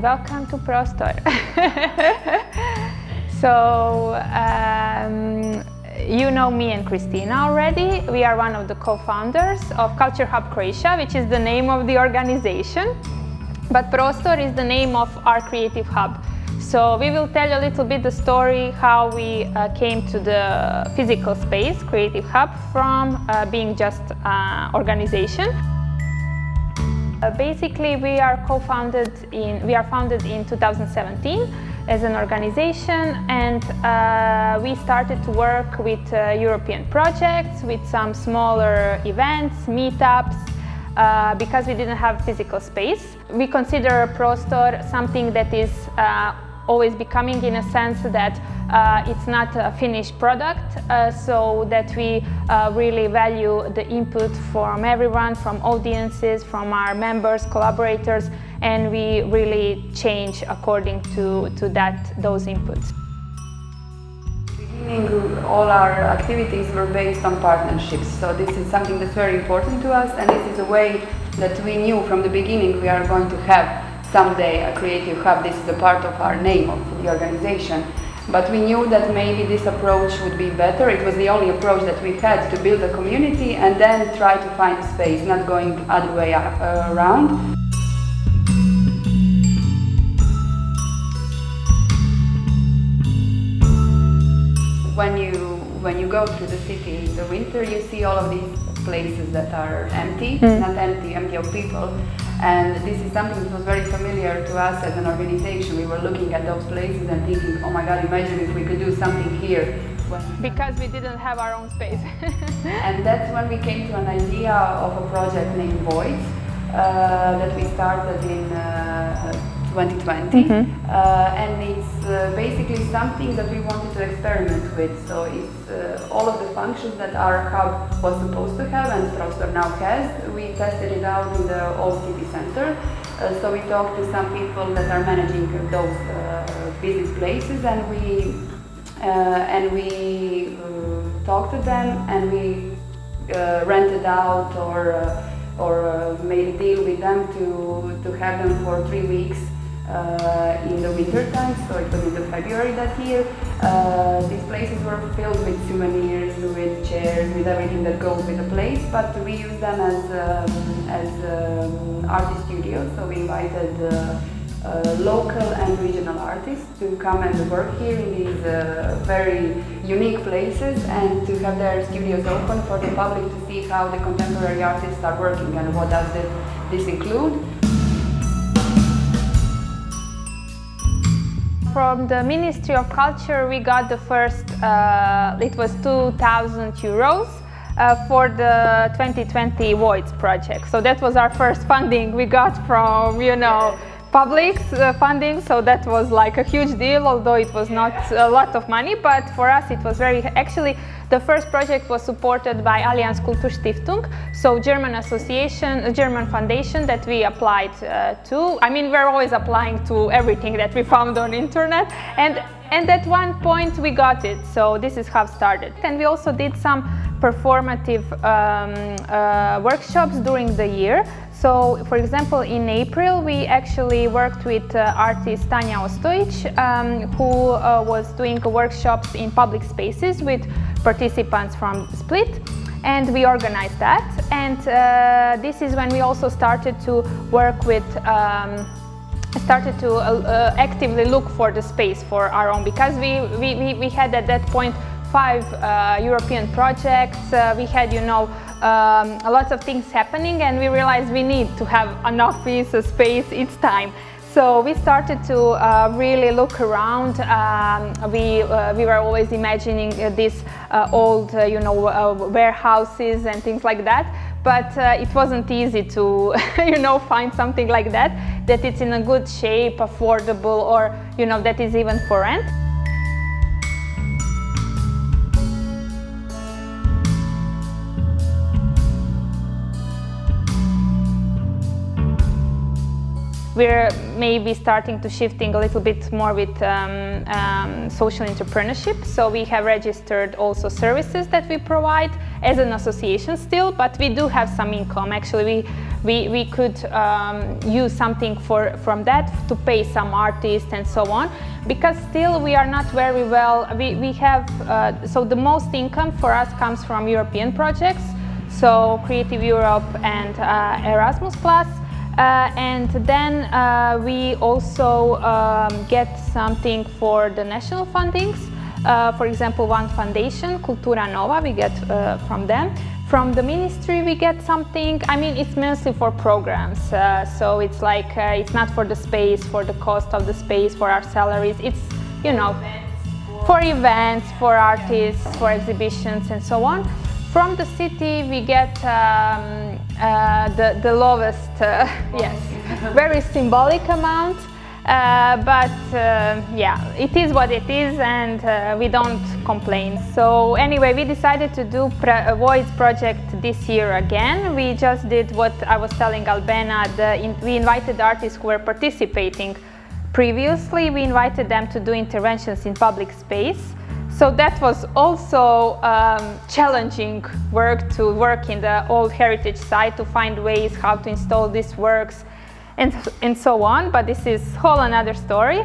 and welcome to ProStore. So, you know me and Kristina already. We are one of the co-founders of Culture Hub Croatia, which is the name of the organization. But ProStore is the name of our creative hub. So we will tell you a little bit the story how we came to the physical space, Creative Hub, from being just an organization. Basically, we are founded in 2017 as an organization, and we started to work with European projects, with some smaller events, meetups, because we didn't have physical space. We consider ProStore something that is always becoming, in a sense that it's not a finished product, so that we really value the input from everyone, from audiences, from our members, collaborators, and we really change according to those inputs. All our activities were based on partnerships, so this is something that's very important to us, and this is a way that we knew from the beginning we are going to have someday a creative hub. This is a part of our name of the organization, but we knew that maybe this approach would be better. It was the only approach that we had to build a community and then try to find a space, not going the other way around. When you go through the city in the winter, you see all of these places that are empty, not empty of people. And this is something that was very familiar to us as an organization. We were looking at those places and thinking, oh my God, imagine if we could do something here. Because we didn't have our own space. And that's when we came to an idea of a project named Voids that we started in 2020, and it's basically something that we wanted to experiment with. So it's all of the functions that our hub was supposed to have and ProStore now has. We tested it out in the old city center. So we talked to some people that are managing those business places, and we talked to them, and we rented out or made a deal with them to have them for 3 weeks in the winter time, so it was in February that year. These places were filled with souvenirs, with chairs, with everything that goes with the place, but we used them as artist studios, so we invited local and regional artists to come and work here in these very unique places, and to have their studios open for the public to see how the contemporary artists are working and what does this include. From the Ministry of Culture, we got the first, it was 2,000 euros for the 2020 Voids project. So that was our first funding we got from, public funding, so that was like a huge deal, although it was not a lot of money, but for us it was very, actually the first project was supported by Allianz Kulturstiftung, so German association, a German foundation that we applied to. I mean, we're always applying to everything that we found on internet, and at one point we got it, so this is how it started. And we also did some performative workshops during the year. So, for example, in April, we actually worked with artist Tanja Ostojic, who was doing workshops in public spaces with participants from Split, and we organized that. And this is when we also started to work with, actively look for the space for our own, because we had at that point 5 European projects. We had, a lot of things happening, and we realized we need to have an office, a space, it's time. So we started to really look around. We were always imagining these old, warehouses and things like that. But it wasn't easy to, find something like that it's in a good shape, affordable, or, that is even for rent. We're maybe starting to shifting a little bit more with social entrepreneurship. So we have registered also services that we provide, as an association still, but we do have some income. Actually, we could use something from that to pay some artists and so on, because still we are not very well. We have so the most income for us comes from European projects, so Creative Europe and Erasmus Plus. And then we also get something for the national fundings. For example, one foundation, Cultura Nova, we get from them. From the ministry we get something. I mean, it's mostly for programs, so it's like it's not for the space, for the cost of the space, for our salaries. It's, you know, for events, for artists, for exhibitions and so on. From the city we get the lowest, yes, very symbolic amount, but yeah, it is what it is, and we don't complain. So anyway, we decided to do Voids project this year again. We just did what I was telling Albena, we invited artists who were participating previously. We invited them to do interventions in public space. So that was also challenging work, to work in the old heritage site, to find ways how to install these works and so on, but this is whole another story.